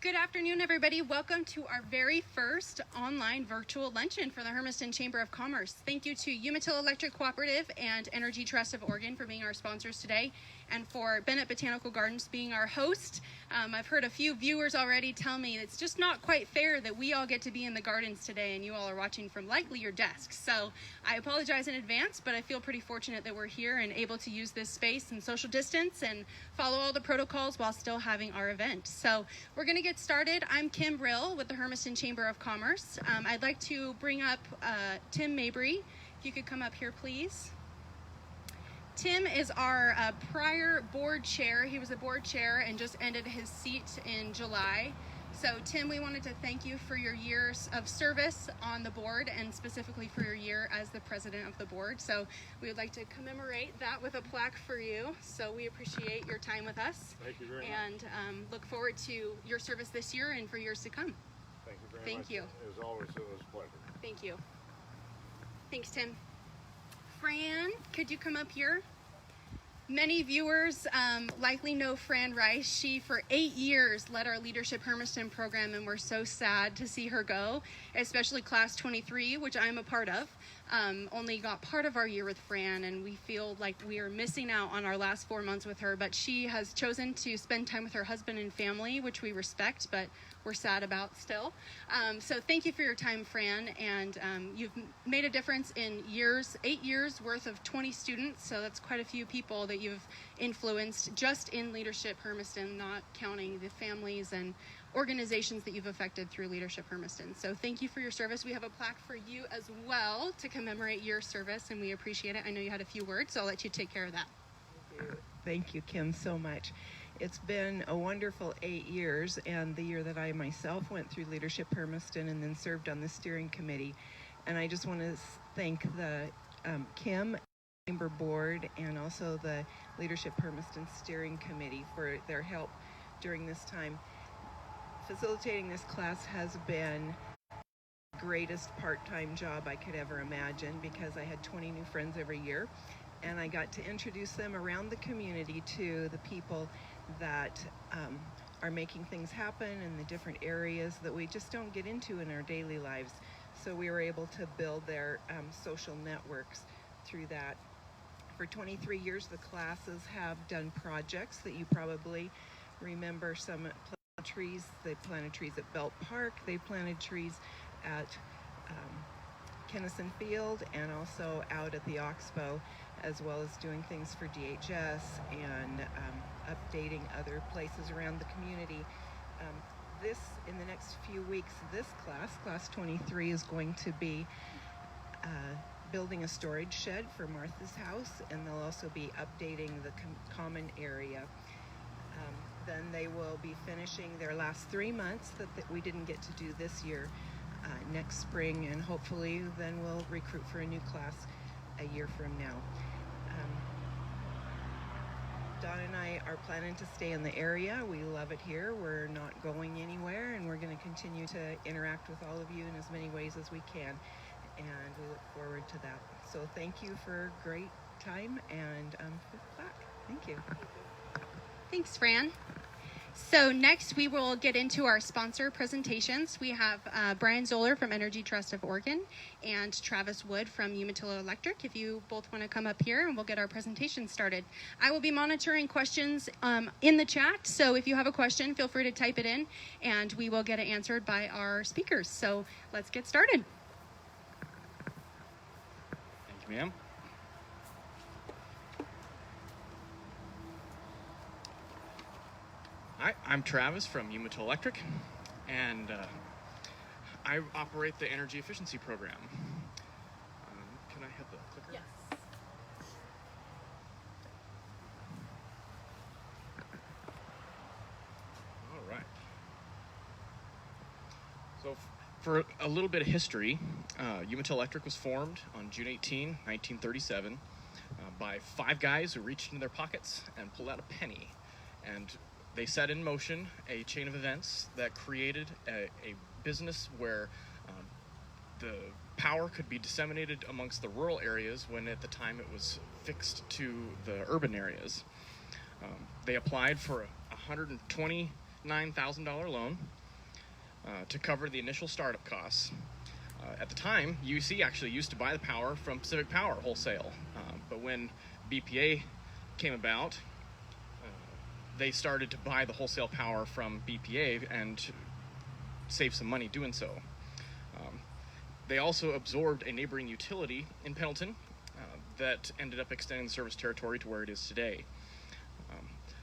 Good afternoon, everybody. Welcome to our very first online virtual luncheon for the Hermiston Chamber of Commerce. Thank you to Umatilla Electric Cooperative and Energy Trust of Oregon for being our sponsors today, and for Bennett Botanical Gardens being our host. I've heard a few viewers already tell me it's just not quite fair that we all get to be in the gardens today and you all are watching from likely your desks. So I apologize in advance, but I feel pretty fortunate that we're here and able to use this space and social distance and follow all the protocols while still having our event. So we're going to get started. I'm Kim Rill with the Hermiston Chamber of Commerce. I'd like to bring up Tim Mabry. If you could come up here, please. Tim is our prior board chair. He was the board chair and just ended his seat in July. So Tim, we wanted to thank you for your years of service on the board and specifically for your year as the president of the board. So we would like to commemorate that with a plaque for you. So we appreciate your time with us. Thank you very much. And look forward to your service this year and for years to come. Thank you very much. Thank you. As always, it was a pleasure. Thank you. Thanks, Tim. Fran, could you come up here? Many viewers likely know Fran Rice. She, for 8 years, led our Leadership Hermiston program, and we're so sad to see her go, especially Class 23, which I'm a part of. Only got part of our year with Fran, and we feel like we are missing out on our last 4 months with her, but she has chosen to spend time with her husband and family, which we respect, but we're sad about still. So thank you for your time, Fran, and you've made a difference in 8 years worth of 20 students, so that's quite a few people that you've influenced just in Leadership Hermiston, not counting the families and organizations that you've affected through Leadership Hermiston. So thank you for your service. We have a plaque for you as well to commemorate your service, and we appreciate it. I know you had a few words, so I'll let you take care of that. Thank you, Kim, so much. It's been a wonderful 8 years, and the year that I myself went through Leadership Hermiston and then served on the steering committee. And I just want to thank the Kim Chamber Board and also the Leadership Hermiston Steering Committee for their help during this time. Facilitating this class has been the greatest part-time job I could ever imagine because I had 20 new friends every year, and I got to introduce them around the community to the people that are making things happen in the different areas that we just don't get into in our daily lives. So we were able to build their social networks through that. For 23 years, the classes have done projects that you probably remember. Some trees. They planted trees at Belt Park. They planted trees at Kennison Field and also out at the Oxbow, as well as doing things for DHS and updating other places around the community. In the next few weeks, this class 23, is going to be building a storage shed for Martha's house, and they'll also be updating the common area. Then they will be finishing their last 3 months that we didn't get to do this year next spring, and hopefully then we'll recruit for a new class a year from now. Don and I are planning to stay in the area. We love it here. We're not going anywhere, and we're going to continue to interact with all of you in as many ways as we can, and we look forward to that. So thank you for a great time and for the plaque. Thank you. Thanks, Fran. So next we will get into our sponsor presentations. We have Brian Zoeller from Energy Trust of Oregon and Travis Wood from Umatilla Electric. If you both want to come up here, and we'll get our presentation started. I will be monitoring questions in the chat, so if you have a question, feel free to type it in, and we will get it answered by our speakers. So let's get started. Thank you, ma'am. Hi, I'm Travis from Umatilla Electric, and I operate the energy efficiency program. Can I hit the clicker? Yes. All right. So for a little bit of history, Umatilla Electric was formed on June 18, 1937 by 5 guys who reached into their pockets and pulled out a penny. And they set in motion a chain of events that created a business where the power could be disseminated amongst the rural areas when at the time it was fixed to the urban areas. They applied for a $129,000 loan to cover the initial startup costs. At the time, UEC actually used to buy the power from Pacific Power wholesale, but when BPA came about, they started to buy the wholesale power from BPA and save some money doing so. They also absorbed a neighboring utility in Pendleton that ended up extending the service territory to where it is today.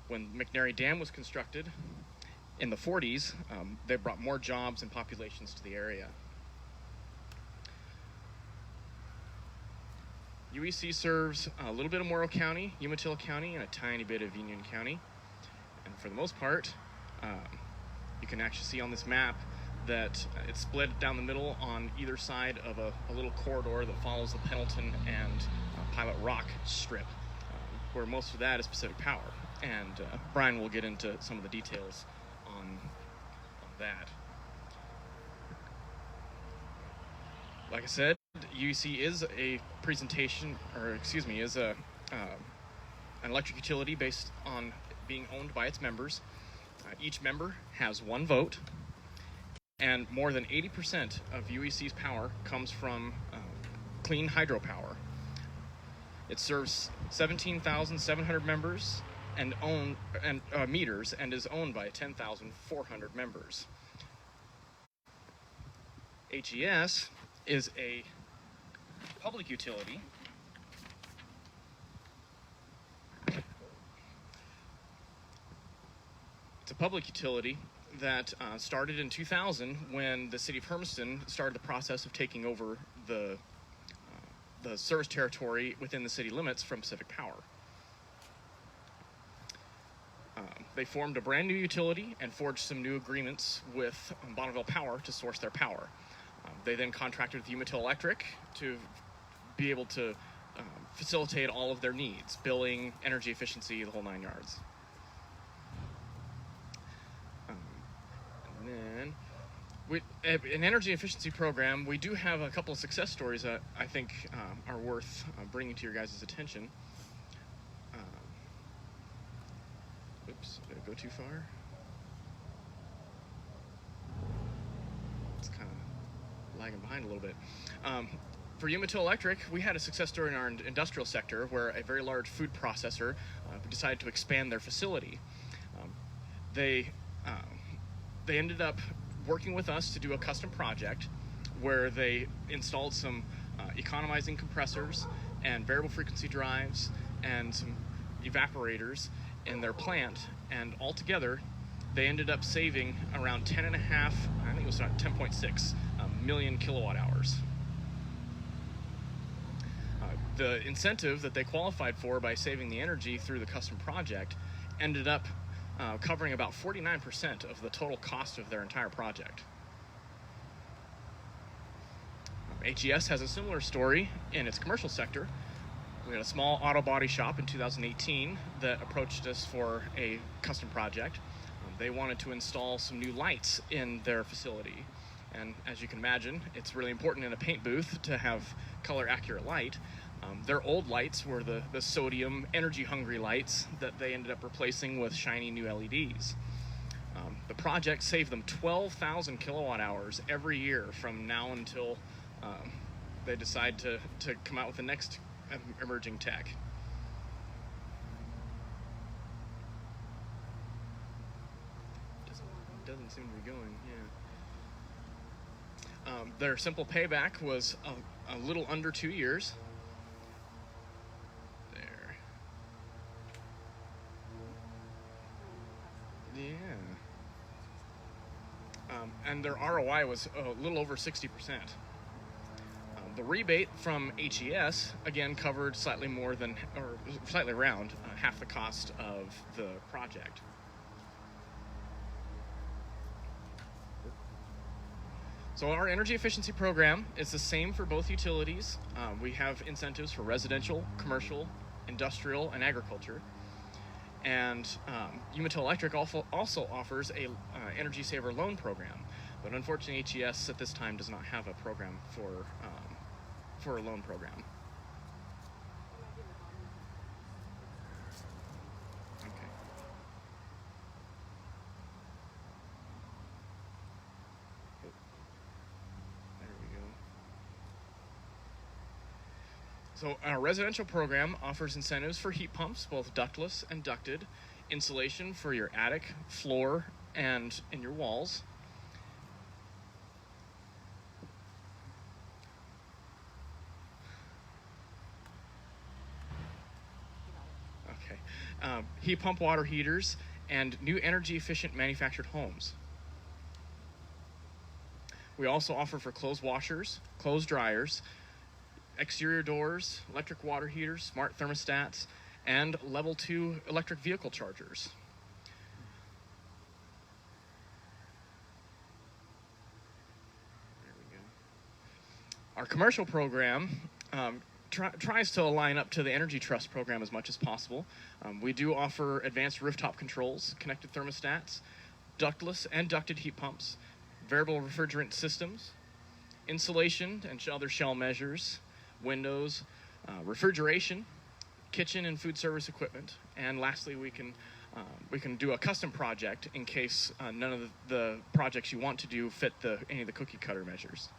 When McNary Dam was constructed in the 40s, they brought more jobs and populations to the area. UEC serves a little bit of Morrow County, Umatilla County, and a tiny bit of Union County. And for the most part, you can actually see on this map that it's split down the middle on either side of a little corridor that follows the Pendleton and Pilot Rock strip, where most of that is Pacific Power. And Brian will get into some of the details on that. Like I said, UEC is a an electric utility based on being owned by its members. Each member has one vote, and more than 80% of UEC's power comes from clean hydropower. It serves 17,700 members and meters, and is owned by 10,400 members. HES is a public utility that started in 2000 when the city of Hermiston started the process of taking over the service territory within the city limits from Pacific Power. They formed a brand new utility and forged some new agreements with Bonneville Power to source their power. They then contracted with Umatilla Electric to be able to facilitate all of their needs, billing, energy efficiency, the whole 9 yards. And then, an energy efficiency program, we do have a couple of success stories that I think are worth bringing to your guys' attention. Oops, did I go too far? It's kind of lagging behind a little bit. For Umatilla Electric, we had a success story in our industrial sector where a very large food processor decided to expand their facility. They ended up working with us to do a custom project where they installed some economizing compressors and variable frequency drives and some evaporators in their plant, and altogether they ended up saving around 10.6 million kilowatt hours. The incentive that they qualified for by saving the energy through the custom project ended up covering about 49% of the total cost of their entire project. HES has a similar story in its commercial sector. We had a small auto body shop in 2018 that approached us for a custom project. They wanted to install some new lights in their facility. And as you can imagine, it's really important in a paint booth to have color accurate light. Their old lights were the sodium energy hungry lights that they ended up replacing with shiny new LEDs. The project saved them 12,000 kilowatt hours every year from now until they decide to come out with the next emerging tech. Doesn't seem to be going, yeah. Their simple payback was a little under 2 years. There. Yeah. And their ROI was a little over 60%. The rebate from HES, again, covered slightly around half the cost of the project. So our energy efficiency program is the same for both utilities. We have incentives for residential, commercial, industrial, and agriculture. And Umatilla Electric also offers a energy saver loan program. But unfortunately, HES at this time does not have a program for a loan program. Okay. So our residential program offers incentives for heat pumps, both ductless and ducted, insulation for your attic, floor, and in your walls. Okay. Heat pump water heaters and new energy efficient manufactured homes. We also offer for clothes washers, clothes dryers, exterior doors, electric water heaters, smart thermostats, and level 2 electric vehicle chargers. There we go. Our commercial program tries to align up to the Energy Trust program as much as possible. We do offer advanced rooftop controls, connected thermostats, ductless and ducted heat pumps, variable refrigerant systems, insulation and other shell measures, windows, refrigeration, kitchen and food service equipment, and lastly we can do a custom project in case none of the projects you want to do fit any of the cookie cutter measures.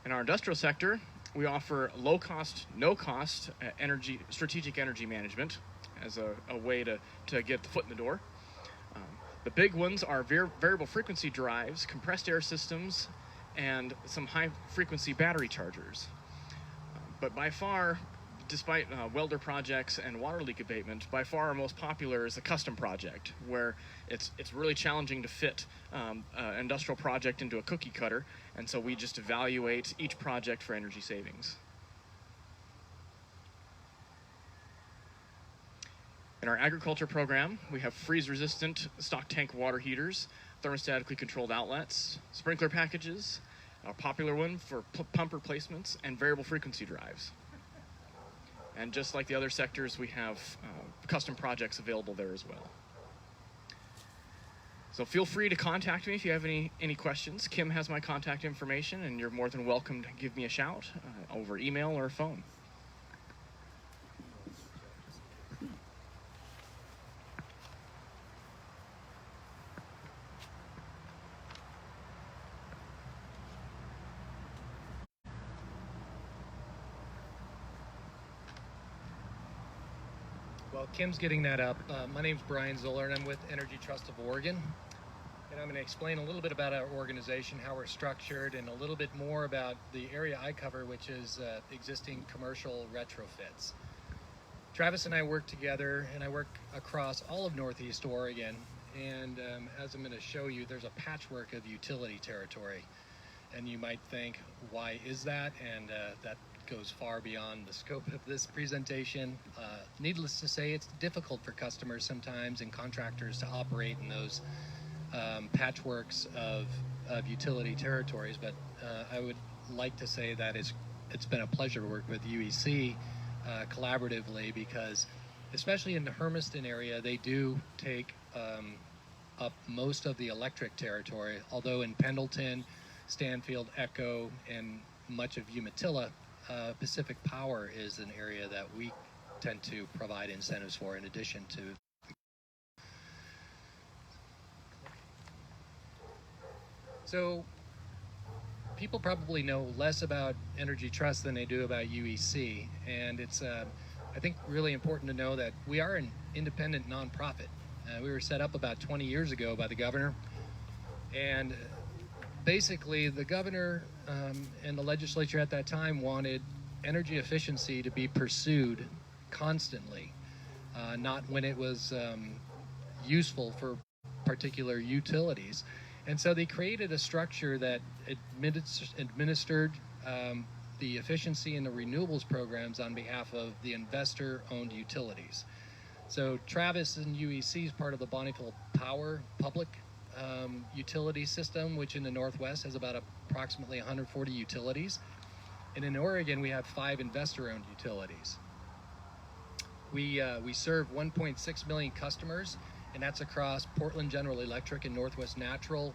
In our industrial sector, we offer low-cost, no-cost strategic energy management as a way to get the foot in the door. The big ones are variable frequency drives, compressed air systems, and some high-frequency battery chargers. But by far, despite welder projects and water leak abatement, by far our most popular is a custom project, where it's really challenging to fit an industrial project into a cookie cutter, and so we just evaluate each project for energy savings. In our agriculture program, we have freeze-resistant stock tank water heaters, thermostatically controlled outlets, sprinkler packages, a popular one for pump replacements, and variable frequency drives. And just like the other sectors, we have custom projects available there as well. So feel free to contact me if you have any questions. Kim has my contact information, and you're more than welcome to give me a shout over email or phone. While Kim's getting that up, my name's Brian Zoeller, and I'm with Energy Trust of Oregon. And I'm going to explain a little bit about our organization, how we're structured, and a little bit more about the area I cover, which is existing commercial retrofits. Travis and I work together, and I work across all of Northeast Oregon. And as I'm going to show you, there's a patchwork of utility territory. And you might think, why is that? And that goes far beyond the scope of this presentation. Needless to say, it's difficult for customers sometimes and contractors to operate in those patchworks of utility territories, but I would like to say that it's been a pleasure to work with UEC collaboratively, because especially in the Hermiston area, they do take up most of the electric territory, although in Pendleton, Stanfield, Echo, and much of Umatilla, Pacific Power is an area that we tend to provide incentives for in addition to. So people probably know less about Energy Trust than they do about UEC, and it's I think really important to know that we are an independent nonprofit. We were set up about 20 years ago by the governor, and basically the governor and the legislature at that time wanted energy efficiency to be pursued constantly, not when it was useful for particular utilities. And so they created a structure that administered the efficiency and the renewables programs on behalf of the investor-owned utilities. So Travis and UEC is part of the Bonneville Power public utility system, which in the Northwest has about approximately 140 utilities. And in Oregon, we have 5 investor-owned utilities. We serve 1.6 million customers, and that's across Portland General Electric and Northwest Natural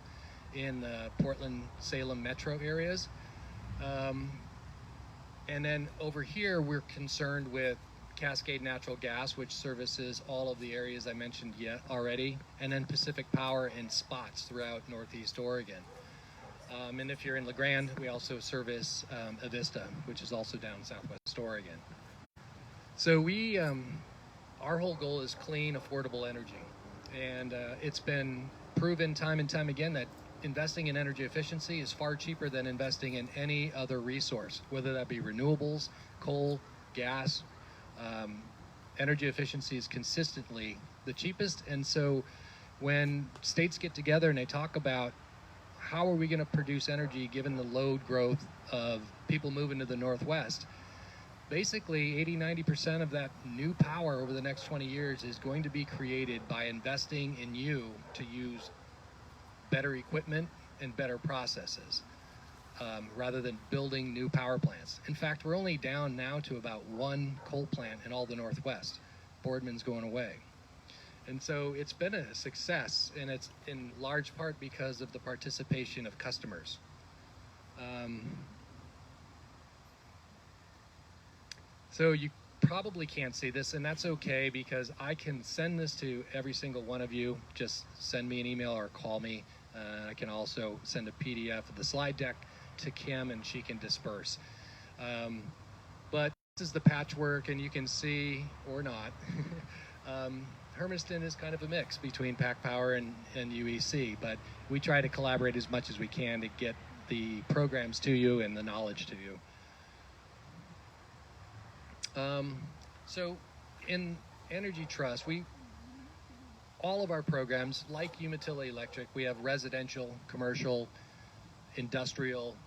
in the Portland-Salem metro areas. And then over here, we're concerned with Cascade Natural Gas, which services all of the areas I mentioned already, and then Pacific Power in spots throughout Northeast Oregon. And if you're in La Grande, we also service Avista, which is also down in Southwest Oregon. So our whole goal is clean, affordable energy. And it's been proven time and time again that investing in energy efficiency is far cheaper than investing in any other resource, whether that be renewables, coal, gas. Energy efficiency is consistently the cheapest. And so when states get together and they talk about how are we going to produce energy given the load growth of people moving to the Northwest, basically 80-90% of that new power over the next 20 years is going to be created by investing in you to use better equipment and better processes rather than building new power plants. In fact, we're only down now to about one coal plant in all the Northwest. Boardman's going away. And so it's been a success, and it's in large part because of the participation of customers. So you probably can't see this, and that's okay because I can send this to every single one of you. Just send me an email or call me. I can also send a PDF of the slide deck to Kim, and she can disperse. But this is the patchwork, and you can see, or not, Hermiston is kind of a mix between Pac Power and UEC, but we try to collaborate as much as we can to get the programs to you and the knowledge to you. So in Energy Trust, all of our programs, like Umatilla Electric, we have residential, commercial, industrial,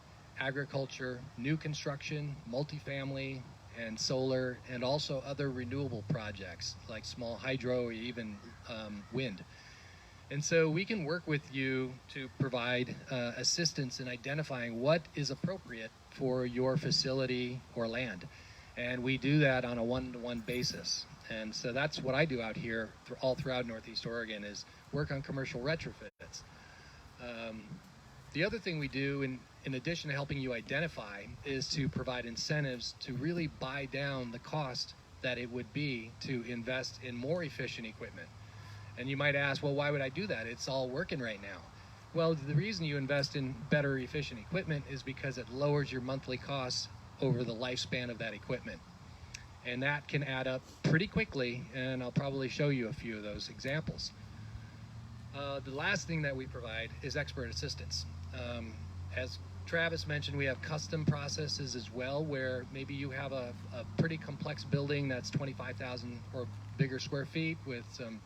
agriculture, new construction, multifamily, and solar, and also other renewable projects like small hydro or even wind. And so we can work with you to provide assistance in identifying what is appropriate for your facility or land. And we do that on a one-to-one basis. And so that's what I do out here all throughout Northeast Oregon is work on commercial retrofits. The other thing we do, in addition to helping you identify, is to provide incentives to really buy down the cost that it would be to invest in more efficient equipment. And you might ask, well, why would I do that? It's all working right now. Well, the reason you invest in better efficient equipment is because it lowers your monthly costs over the lifespan of that equipment. And that can add up pretty quickly, and I'll probably show you a few of those examples. The last thing that we provide is expert assistance. As Travis mentioned, we have custom processes as well, where maybe you have a pretty complex building that's 25,000 or bigger square feet with some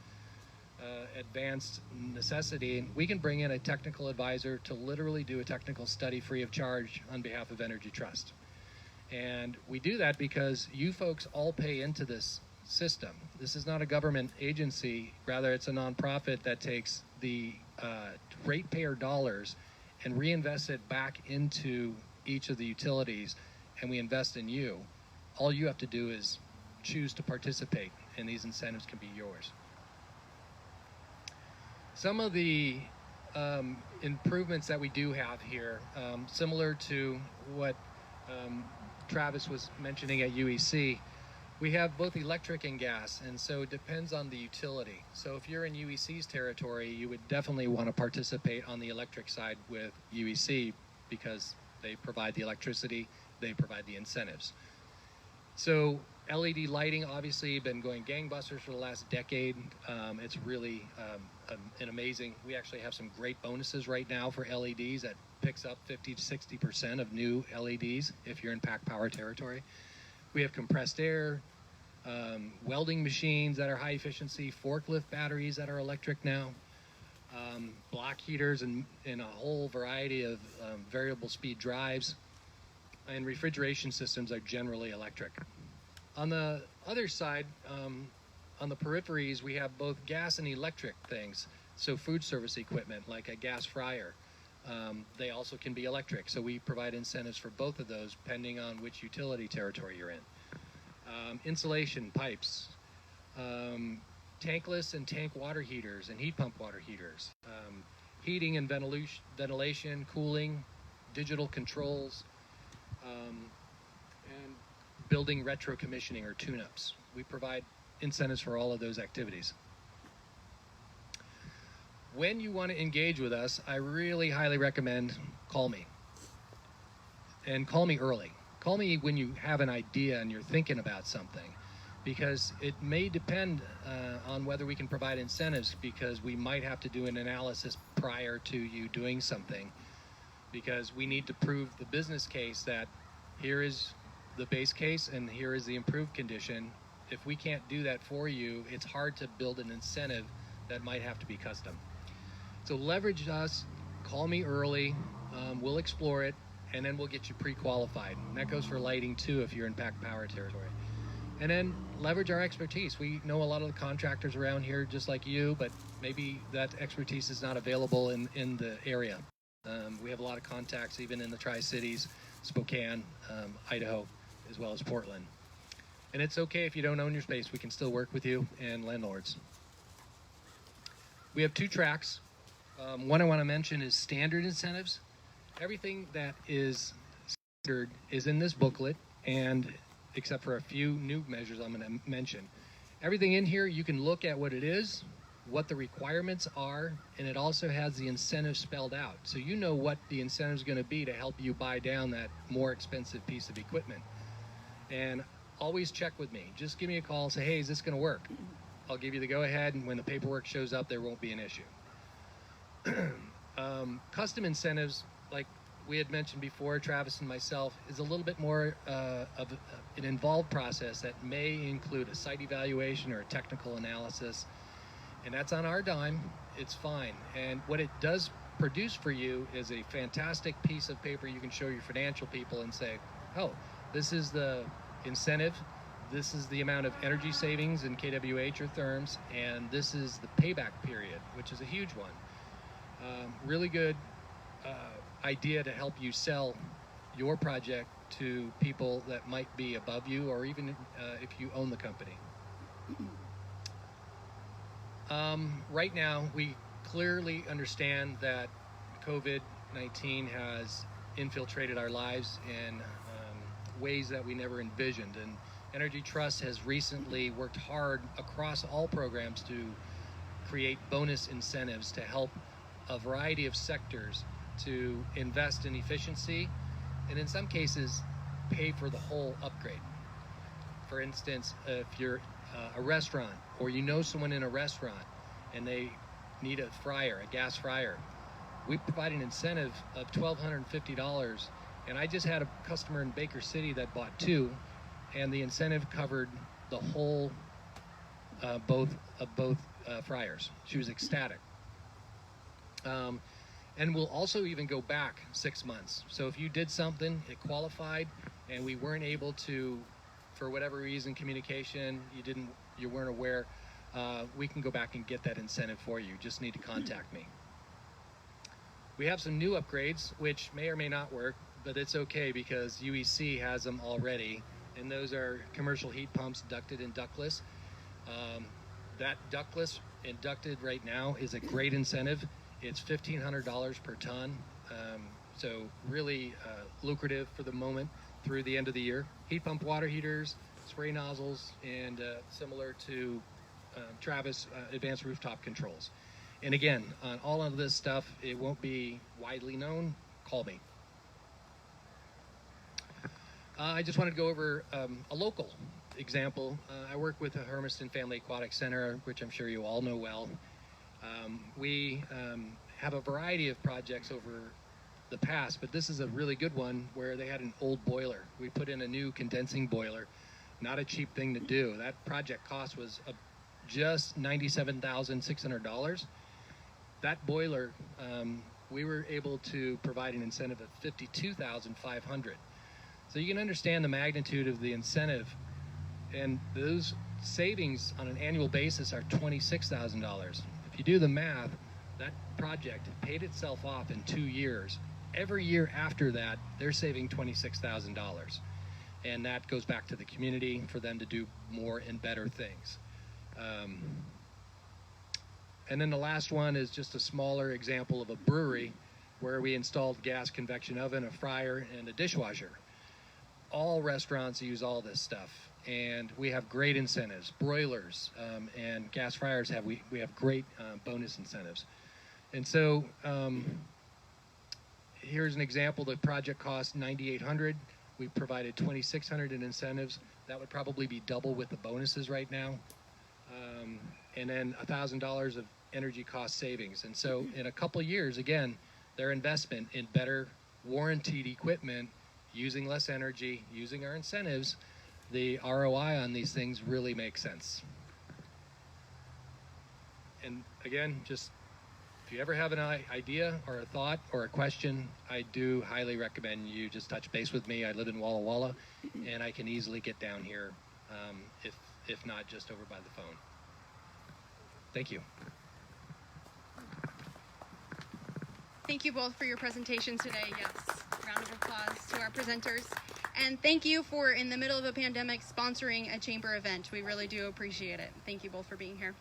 advanced necessity. And we can bring in a technical advisor to literally do a technical study free of charge on behalf of Energy Trust. And we do that because you folks all pay into this system. This is not a government agency. Rather, it's a nonprofit that takes the ratepayer dollars and reinvests it back into each of the utilities, and we invest in you. All you have to do is choose to participate, and these incentives can be yours. Some of the improvements that we do have here, similar to what Travis was mentioning at UEC, we have both electric and gas, and so it depends on the utility. So if you're in UEC's territory, you would definitely want to participate on the electric side with UEC because they provide the electricity, they provide the incentives. So LED lighting obviously been going gangbusters for the last decade. It's really an amazing, we actually have some great bonuses right now for LEDs that picks up 50 to 60% of new LEDs if you're in Pac Power territory. We have compressed air, welding machines that are high efficiency, forklift batteries that are electric now, block heaters and a whole variety of variable speed drives, and refrigeration systems are generally electric. On the other side, on the peripheries, we have both gas and electric things. So food service equipment like a gas fryer, they also can be electric. So we provide incentives for both of those depending on which utility territory you're in. Insulation pipes, tankless and tank water heaters and heat pump water heaters, heating and ventilation, cooling, digital controls, and building retro commissioning or tune-ups. We provide incentives for all of those activities. when you want to engage with us, I really highly recommend call me. And call me early. Call me when you have an idea and you're thinking about something, because it may depend on whether we can provide incentives, because we might have to do an analysis prior to you doing something, because we need to prove the business case that here is the base case and here is the improved condition. If we can't do that for you, it's hard to build an incentive that might have to be custom. So leverage us, call me early, we'll explore it, and then we'll get you pre-qualified. And that goes for lighting too if you're in pack power territory. And then leverage our expertise. We know a lot of the contractors around here just like you, but maybe that expertise is not available in the area. We have a lot of contacts even in the Tri-Cities, Spokane, Idaho, as well as Portland. And it's okay if you don't own your space. We can still work with you and landlords. We have 2 tracks. One I want to mention is standard incentives. Everything that is standard is in this booklet, and except for a few new measures I'm going to mention. Everything in here, you can look at what it is, what the requirements are, and it also has the incentive spelled out. So you know what the incentive is going to be to help you buy down that more expensive piece of equipment. And always check with me. Just give me a call, say, hey, is this going to work? I'll give you the go-ahead, and when the paperwork shows up, there won't be an issue. Custom incentives, like we had mentioned before, Travis and myself, is a little bit more of an involved process that may include a site evaluation or a technical analysis, and that's on our dime. It's fine. And what it does produce for you is a fantastic piece of paper you can show your financial people and say, oh, this is the incentive, this is the amount of energy savings in kWh or therms, and this is the payback period, which is a huge one. Really good idea to help you sell your project to people that might be above you, or even if you own the company. Right now, we clearly understand that COVID-19 has infiltrated our lives in ways that we never envisioned, and Energy Trust has recently worked hard across all programs to create bonus incentives to help a variety of sectors to invest in efficiency, and in some cases pay for the whole upgrade. For instance, if you're a restaurant, or you know someone in a restaurant and they need a fryer, a gas fryer, we provide an incentive of $1,250, and I just had a customer in Baker City that bought 2, and the incentive covered the whole both fryers. She was ecstatic. And we'll also even go back 6 months. So if you did something, it qualified, and we weren't able to, for whatever reason, communication, you weren't aware, we can go back and get that incentive for you. Just need to contact me. We have some new upgrades, which may or may not work, but it's okay because UEC has them already, and those are commercial heat pumps, ducted and ductless. That ductless and ducted right now is a great incentive. It's $1,500 per ton, so really lucrative for the moment through the end of the year. Heat pump water heaters, spray nozzles, and similar to Travis, advanced rooftop controls. And again, on all of this stuff, it won't be widely known. Call me. I just wanted to go over a local example. I work with the Hermiston Family Aquatic Center, which I'm sure you all know well. We have a variety of projects over the past, but this is a really good one where they had an old boiler. We put in a new condensing boiler. Not a cheap thing to do. That project cost was just $97,600. That boiler, we were able to provide an incentive of $52,500. So you can understand the magnitude of the incentive, and those savings on an annual basis are $26,000. If you do the math, that project paid itself off in 2 years. Every year after that, they're saving $26,000. And that goes back to the community for them to do more and better things. And then the last one is just a smaller example of a brewery where we installed gas convection oven, a fryer, and a dishwasher. All restaurants use all this stuff, and we have great incentives. Broilers and gas fryers we have great bonus incentives. And so here's an example. The project cost $9,800. We provided $2,600 in incentives. That would probably be double with the bonuses right now. And then $1,000 of energy cost savings. And so in a couple of years, again, their investment in better warranted equipment, using less energy, using our incentives, the ROI on these things really makes sense. And again, just if you ever have an idea or a thought or a question, I do highly recommend you just touch base with me. I live in Walla Walla, and I can easily get down here, if not just over by the phone. Thank you. Thank you both for your presentations today. Yes, round of applause to our presenters. And thank you for, in the middle of a pandemic, sponsoring a chamber event. We really do appreciate it. Thank you both for being here.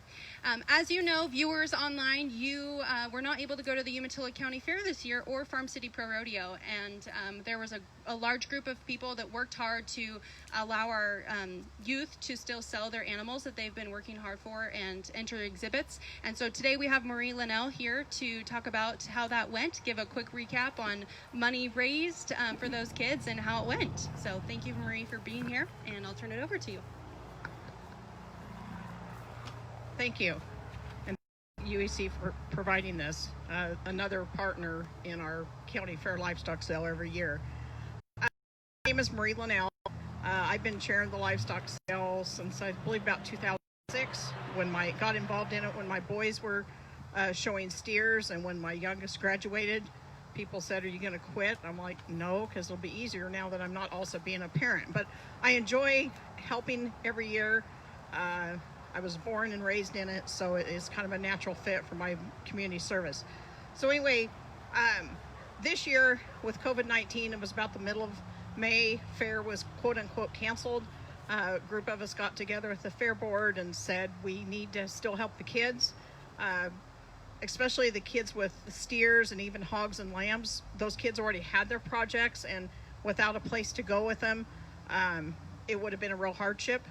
As you know, viewers online, you were not able to go to the Umatilla County Fair this year or Farm City Pro Rodeo. And there was a large group of people that worked hard to allow our youth to still sell their animals that they've been working hard for and enter exhibits. And so today we have Linnell here to talk about how that went, give a quick recap on money raised for those kids and how it went. So thank you, Marie, for being here, and I'll turn it over to you. Thank you, and UEC for providing this, another partner in our county fair livestock sale every year. My name is Marie Linnell. I've been chairing the livestock sale since I believe about 2006, when got involved in it when my boys were showing steers, and when my youngest graduated. People said, "Are you going to quit?" I'm like, no, because it'll be easier now that I'm not also being a parent. But I enjoy helping every year. I was born and raised in it, so it is kind of a natural fit for my community service. So anyway, this year with COVID-19, it was about the middle of May. Fair was quote-unquote canceled. A group of us got together with the fair board and said we need to still help the kids. Especially the kids with the steers and even hogs and lambs. Those kids already had their projects, and without a place to go with them, it would have been a real hardship.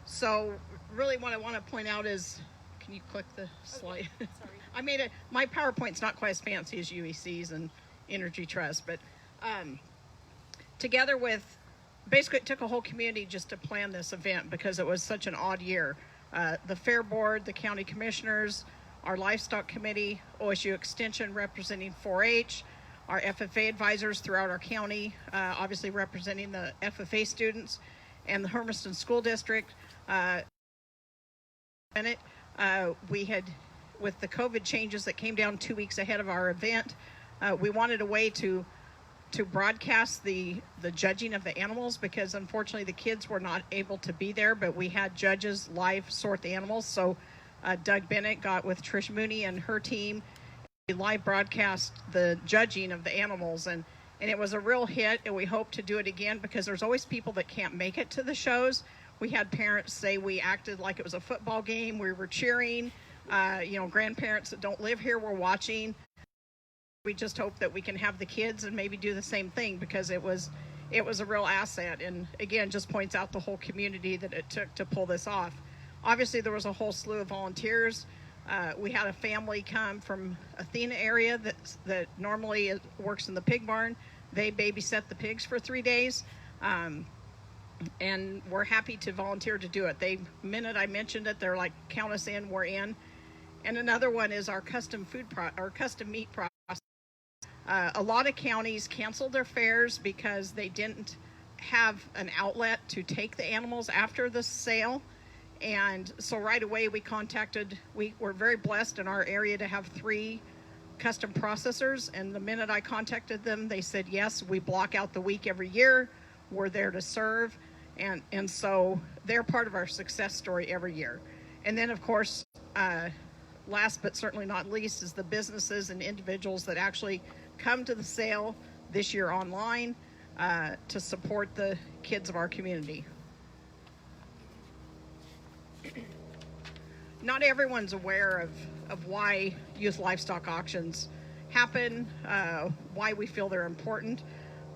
So really what I want to point out is, can you click the slide? Okay, sorry. My PowerPoint's not quite as fancy as UEC's and Energy Trust, but together with, basically it took a whole community just to plan this event because it was such an odd year. The fair board, the county commissioners, our livestock committee, OSU Extension representing 4-H, our FFA advisors throughout our county, obviously representing the FFA students, and the Hermiston School District. We had, with the COVID changes that came down 2 weeks ahead of our event, we wanted a way to broadcast the judging of the animals, because unfortunately the kids were not able to be there, but we had judges live sort the animals. So Doug Bennett got with Tricia Mooney and her team. We live broadcast the judging of the animals, and it was a real hit, and we hope to do it again because there's always people that can't make it to the shows. We had parents say we acted like it was a football game. We were cheering. Grandparents that don't live here were watching. We just hope that we can have the kids and maybe do the same thing, because it was a real asset, and again just points out the whole community that it took to pull this off. Obviously, there was a whole slew of volunteers. We had a family come from Athena area that normally works in the pig barn. They babysat the pigs for 3 days, and we're happy to volunteer to do it. The minute I mentioned it, they're like, count us in, we're in. And another one is our custom meat process. A lot of counties canceled their fairs because they didn't have an outlet to take the animals after the sale. And so right away we were very blessed in our area to have 3 custom processors. And the minute I contacted them, they said, yes, we block out the week every year. We're there to serve. And so they're part of our success story every year. And then, of course, last but certainly not least is the businesses and individuals that actually come to the sale this year online to support the kids of our community. Not everyone's aware of why youth livestock auctions happen, why we feel they're important,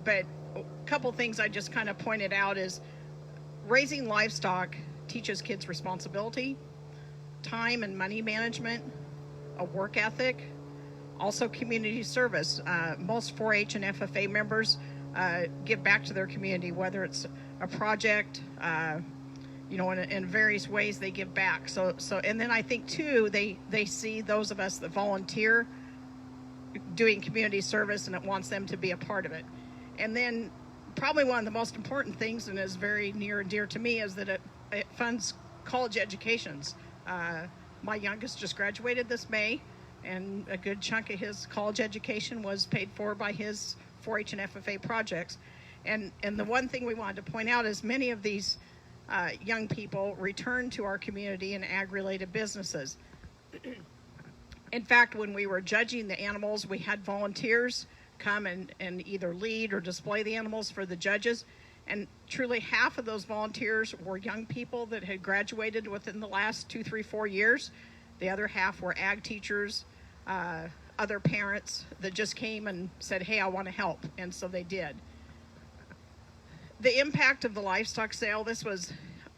but a couple things I just kind of pointed out is raising livestock teaches kids responsibility, time and money management, a work ethic, Also, community service. Most 4-H and FFA members give back to their community, whether it's a project, in various ways they give back. So, and then I think too, they see those of us that volunteer doing community service, and it wants them to be a part of it. And then probably one of the most important things, and is very near and dear to me, is that it funds college educations. My youngest just graduated this May, and a good chunk of his college education was paid for by his 4-H and FFA projects. And the one thing we wanted to point out is many of these young people return to our community in ag-related businesses. In fact, when we were judging the animals, we had volunteers come and either lead or display the animals for the judges. And truly half of those volunteers were young people that had graduated within the last 2, 3, 4 years. The other half were ag teachers, other parents that just came and said, hey, I want to help. And so they did. The impact of the livestock sale,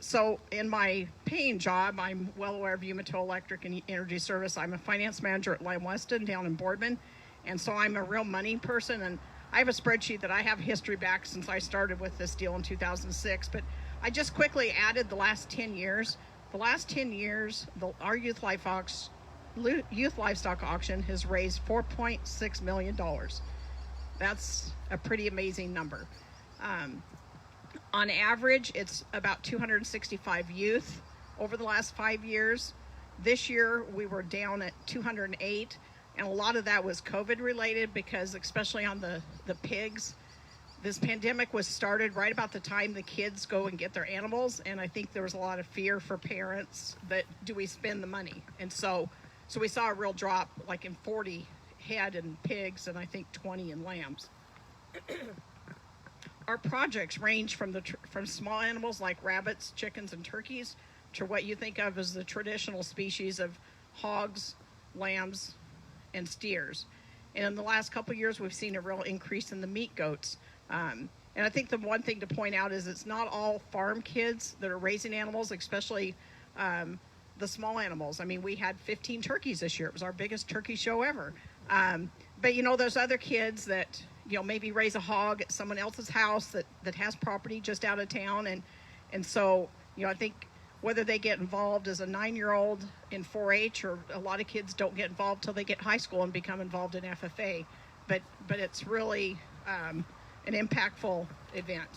so in my paying job, I'm well aware of Umatilla Electric and Energy Service. I'm a finance manager at Lime Weston down in Boardman. And so I'm a real money person. And I have a spreadsheet that I have history back since I started with this deal in 2006. But I just quickly added the last 10 years. The last 10 years, our youth livestock auction has raised $4.6 million. That's a pretty amazing number. On average, it's about 265 youth over the last 5 years. This year, we were down at 208, and a lot of that was COVID related, because especially on the pigs, this pandemic was started right about the time the kids go and get their animals, and I think there was a lot of fear for parents that, do we spend the money? And so we saw a real drop, like in 40 head in pigs, and I think 20 in lambs. Our projects range from small animals like rabbits, chickens, and turkeys to what you think of as the traditional species of hogs, lambs, and steers. And in the last couple of years, we've seen a real increase in the meat goats. And I think the one thing to point out is it's not all farm kids that are raising animals, especially the small animals. I mean, we had 15 turkeys this year. It was our biggest turkey show ever. But there's other kids that maybe raise a hog at someone else's house that has property just out of town. And so, I think whether they get involved as a 9-year-old in 4-H, or a lot of kids don't get involved till they get high school and become involved in FFA. But it's really an impactful event.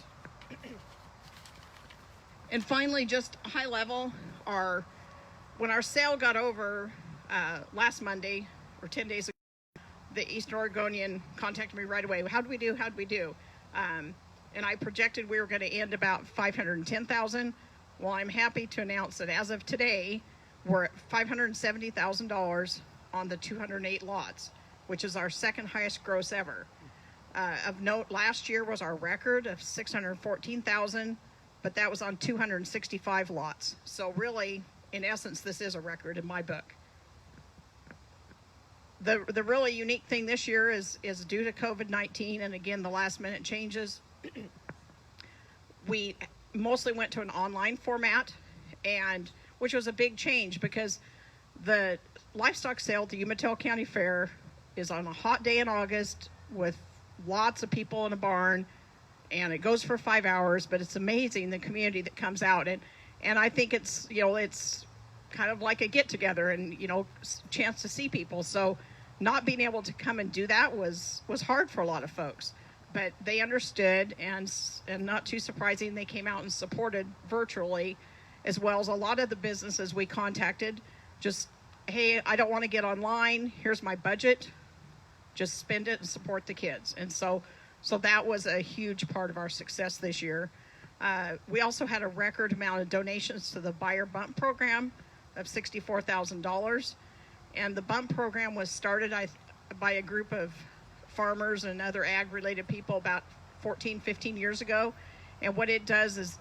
And finally, just high level, when our sale got over last Monday, or 10 days ago, the Eastern Oregonian contacted me right away. How'd we do? And I projected we were going to end about $510,000. Well, I'm happy to announce that as of today, we're at $570,000 on the 208 lots, which is our second highest gross ever. Of note, last year was our record of $614,000, but that was on 265 lots. So really, in essence, this is a record in my book. The really unique thing this year is due to COVID-19, and again, the last minute changes. We mostly went to an online format, which was a big change, because the livestock sale at the Umatilla County Fair is on a hot day in August with lots of people in a barn, and it goes for 5 hours, but it's amazing the community that comes out. And I think it's kind of like a get together and, chance to see people. So not being able to come and do that was hard for a lot of folks, but they understood, and not too surprising, they came out and supported virtually, as well as a lot of the businesses we contacted. Just, hey, I don't want to get online. Here's my budget. Just spend it and support the kids. And so that was a huge part of our success this year. We also had a record amount of donations to the Buyer Bump program of $64,000. And the bump program was started by a group of farmers and other ag-related people about 14, 15 years ago. And what it does is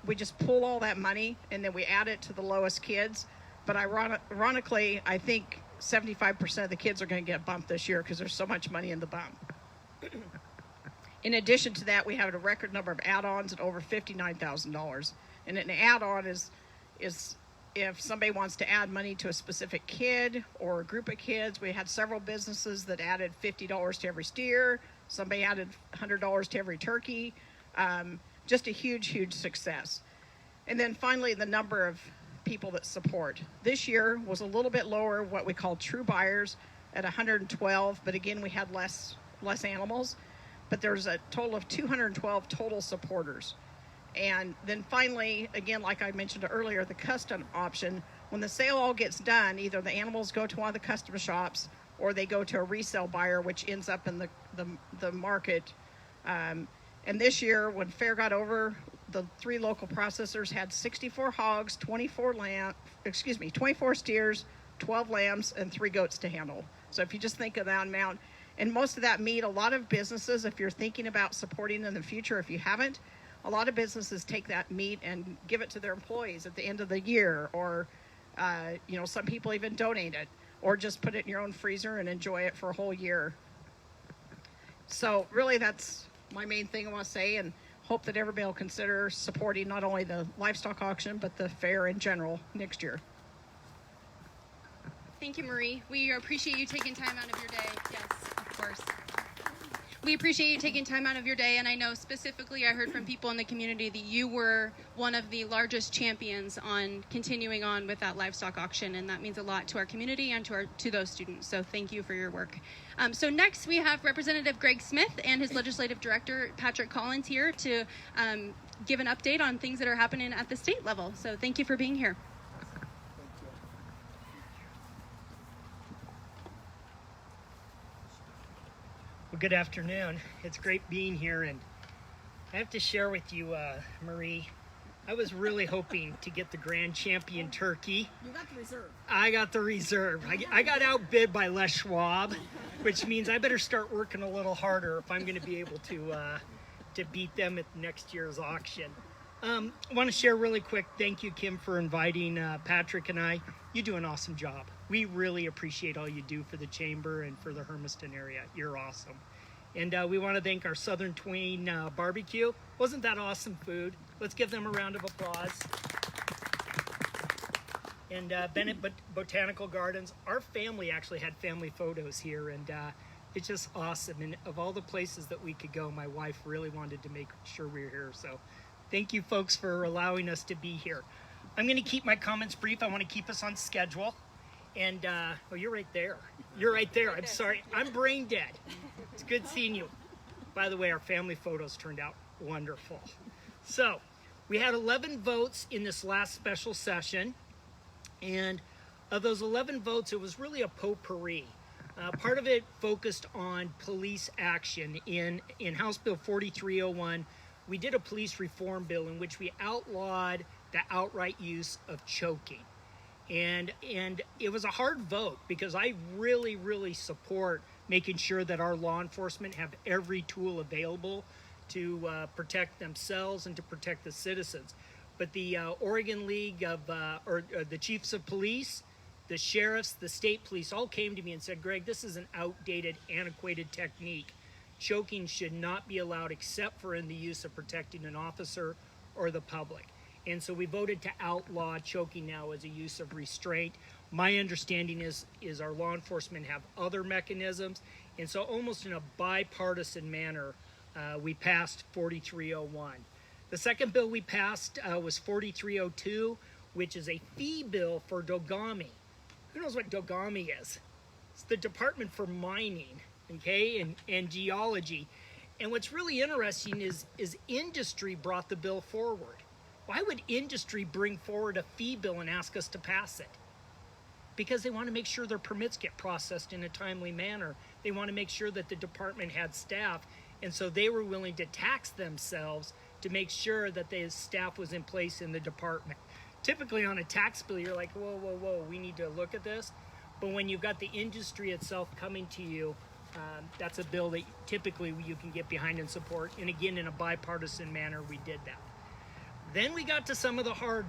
we just pull all that money and then we add it to the lowest kids. But ironically, I think 75% of the kids are going to get bumped this year because there's so much money in the bump. In addition to that, we have a record number of add-ons at over $59,000. And an add-on is if somebody wants to add money to a specific kid or a group of kids, we had several businesses that added $50 to every steer. Somebody added $100 to every turkey. Just a huge success. And then finally, the number of people that support. This year was a little bit lower, what we call true buyers, at 112, but again, we had less animals. But there's a total of 212 total supporters. And then finally, again, like I mentioned earlier, the custom option, when the sale all gets done, either the animals go to one of the custom shops or they go to a resale buyer, which ends up in the market. And this year, when fair got over, the 3 local processors had 64 hogs, 24 steers, 12 lambs, and 3 goats to handle. So if you just think of that amount, and most of that meat, a lot of businesses, if you're thinking about supporting in the future, if you haven't, a lot of businesses take that meat and give it to their employees at the end of the year, or some people even donate it, or just put it in your own freezer and enjoy it for a whole year. So really, that's my main thing I want to say, and hope that everybody will consider supporting not only the livestock auction, but the fair in general next year. Thank you, Marie. We appreciate you taking time out of your day. Yes, of course. We appreciate you taking time out of your day, and I know specifically I heard from people in the community that you were one of the largest champions on continuing on with that livestock auction, and that means a lot to our community and to those students. So thank you for your work. So next we have Representative Greg Smith and his Legislative Director Patrick Collins here to give an update on things that are happening at the state level. So thank you for being here. Well, good afternoon. It's great being here, and I have to share with you, Marie, I was really hoping to get the grand champion turkey. You got the reserve. I got the reserve. I got outbid by Les Schwab, which means I better start working a little harder if I'm going to be able to beat them at next year's auction. I want to share really quick. Thank you, Kim, for inviting Patrick and I. You do an awesome job. We really appreciate all you do for the chamber and for the Hermiston area. You're awesome. And we want to thank our Southern Twain barbecue. Wasn't that awesome food? Let's give them a round of applause. And Bennett Botanical Gardens. Our family actually had family photos here, and it's just awesome. And of all the places that we could go, my wife really wanted to make sure we were here. So thank you, folks, for allowing us to be here. I'm going to keep my comments brief. I want to keep us on schedule. And, oh, you're right there. You're right there. I'm sorry. I'm brain dead. It's good seeing you. By the way, our family photos turned out wonderful. So, we had 11 votes in this last special session. And of those 11 votes, it was really a potpourri. Part of it focused on police action. In House Bill 4301, we did a police reform bill in which we outlawed the outright use of choking. And it was a hard vote because I really support making sure that our law enforcement have every tool available to protect themselves and to protect the citizens. But the Oregon League of, or the chiefs of police, the sheriffs, the state police all came to me and said, Greg, this is an outdated, antiquated technique. Choking should not be allowed except for in the use of protecting an officer or the public. And so we voted to outlaw choking now as a use of restraint. My understanding is our law enforcement have other mechanisms. And so almost in a bipartisan manner, we passed 4301. The second bill we passed was 4302, which is a fee bill for Dogami. Who knows what Dogami is? It's the Department for Mining, okay, and Geology. And what's really interesting is industry brought the bill forward. Why would industry bring forward a fee bill and ask us to pass it? Because they want to make sure their permits get processed in a timely manner. They want to make sure that the department had staff, and so they were willing to tax themselves to make sure that the staff was in place in the department. Typically on a tax bill, you're like, whoa, we need to look at this. But when you've got the industry itself coming to you, that's a bill that typically you can get behind and support. And again, in a bipartisan manner, we did that. Then we got to some of the hard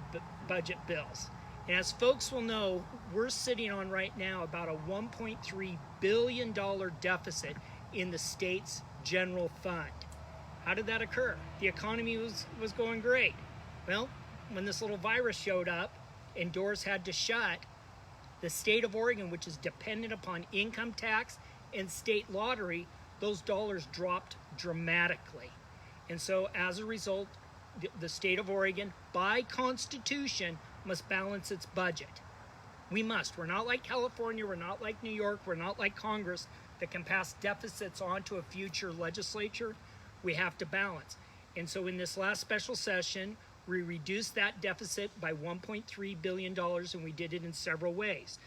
budget bills. And as folks will know, we're sitting on right now about a $1.3 billion deficit in the state's general fund. How did that occur? The economy was going great. Well, when this little virus showed up, and doors had to shut, the state of Oregon, which is dependent upon income tax and state lottery, those dollars dropped dramatically. And so as a result, the state of Oregon, by constitution, must balance its budget. We must. We're not like California, we're not like New York, we're not like Congress that can pass deficits on to a future legislature. We have to balance. And so in this last special session, we reduced that deficit by $1.3 billion, and we did it in several ways.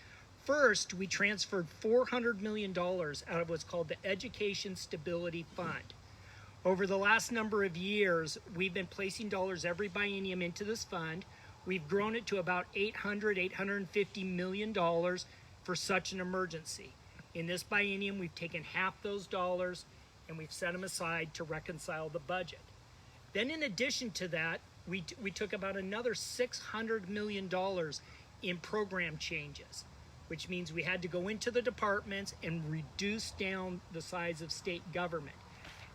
First, we transferred $400 million out of what's called the Education Stability Fund. Over the last number of years, we've been placing dollars every biennium into this fund. We've grown it to about $850 million for such an emergency. In this biennium, we've taken half those dollars and we've set them aside to reconcile the budget. Then in addition to that, we took about another $600 million in program changes, which means we had to go into the departments and reduce down the size of state government.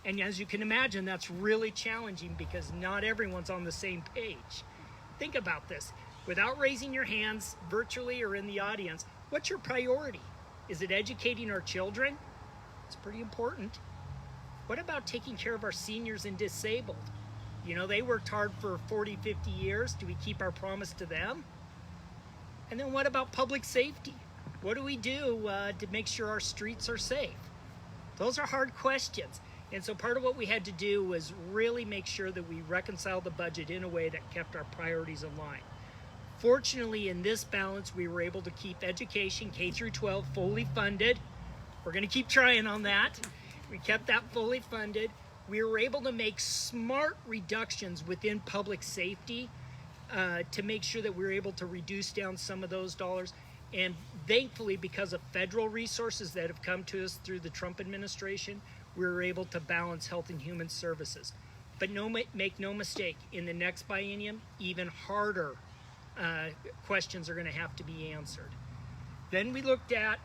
And as you can imagine, that's really challenging because not everyone's on the same page. Think about this. Without raising your hands virtually or in the audience, what's your priority? Is it educating our children? It's pretty important. What about taking care of our seniors and disabled? You know, they worked hard for 40, 50 years. Do we keep our promise to them? And then what about public safety? What do we do to make sure our streets are safe? Those are hard questions. And so part of what we had to do was really make sure that we reconciled the budget in a way that kept our priorities in line. Fortunately, in this balance, we were able to keep education, K through 12, fully funded. We're going to keep trying on that. We kept that fully funded. We were able to make smart reductions within public safety to make sure that we were able to reduce down some of those dollars. And thankfully, because of federal resources that have come to us through the Trump administration, we were able to balance health and human services. But make no mistake, in the next biennium, even harder questions are going to have to be answered. Then we looked at,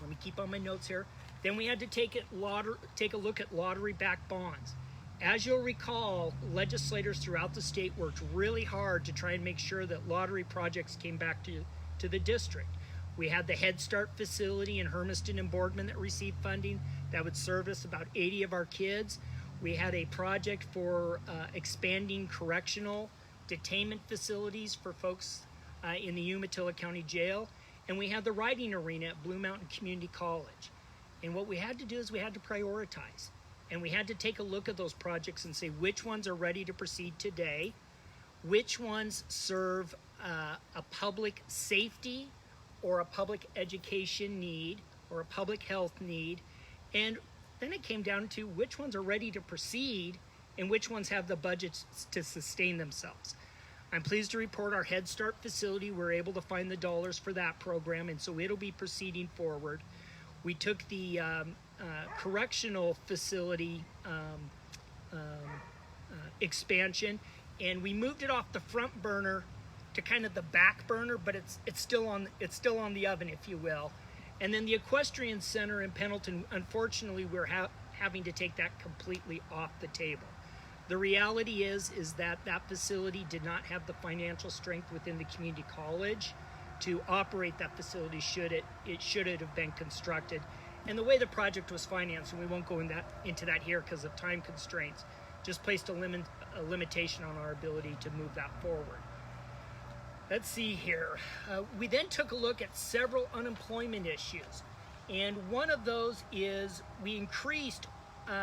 let me keep on my notes here, then we had to take a look at lottery-backed bonds. As you'll recall, legislators throughout the state worked really hard to try and make sure that lottery projects came back to the district. We had the Head Start facility in Hermiston and Boardman that received funding that would service about 80 of our kids. We had a project for expanding correctional detainment facilities for folks in the Umatilla County Jail. And we had the riding arena at Blue Mountain Community College. And what we had to do is we had to prioritize. And we had to take a look at those projects and say which ones are ready to proceed today, which ones serve a public safety or a public education need or a public health need. And then it came down to which ones are ready to proceed and which ones have the budgets to sustain themselves. I'm pleased to report our Head Start facility, we're able to find the dollars for that program, and so it'll be proceeding forward. We took the correctional facility expansion, and we moved it off the front burner to kind of the back burner, but it's still on the oven, if you will. And then the Equestrian Center in Pendleton, unfortunately, we're having to take that completely off the table. The reality is that that facility did not have the financial strength within the community college to operate that facility should it have been constructed. And the way the project was financed, and we won't go into that here because of time constraints, just placed a limitation on our ability to move that forward. Let's see here. We then took a look at several unemployment issues. And one of those is we increased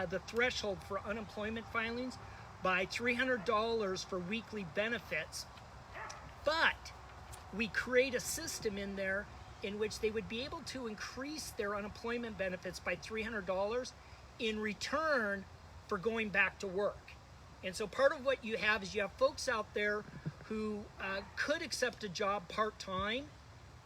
the threshold for unemployment filings by $300 for weekly benefits. But we create a system in there in which they would be able to increase their unemployment benefits by $300 in return for going back to work. And so part of what you have is you have folks out there who could accept a job part-time,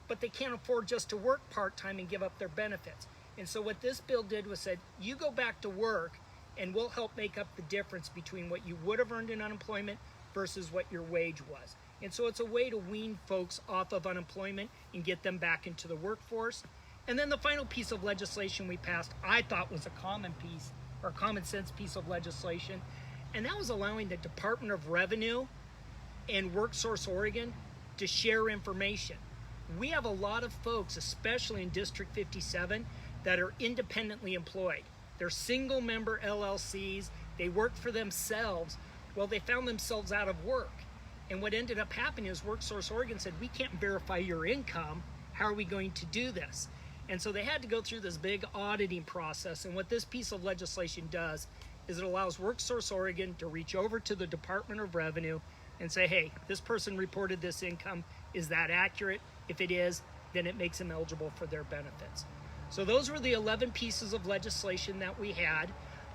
but they can't afford just to work part-time and give up their benefits. And so what this bill did was said, you go back to work and we'll help make up the difference between what you would have earned in unemployment versus what your wage was. And so it's a way to wean folks off of unemployment and get them back into the workforce. And then the final piece of legislation we passed, I thought was a common sense piece of legislation, and that was allowing the Department of Revenue and WorkSource Oregon to share information. We have a lot of folks, especially in District 57, that are independently employed. They're single member LLCs. They work for themselves. Well, they found themselves out of work. And what ended up happening is WorkSource Oregon said, we can't verify your income. How are we going to do this? And so they had to go through this big auditing process. And what this piece of legislation does is it allows WorkSource Oregon to reach over to the Department of Revenue and say, hey, this person reported this income. Is that accurate? If it is, then it makes them eligible for their benefits. So those were the 11 pieces of legislation that we had.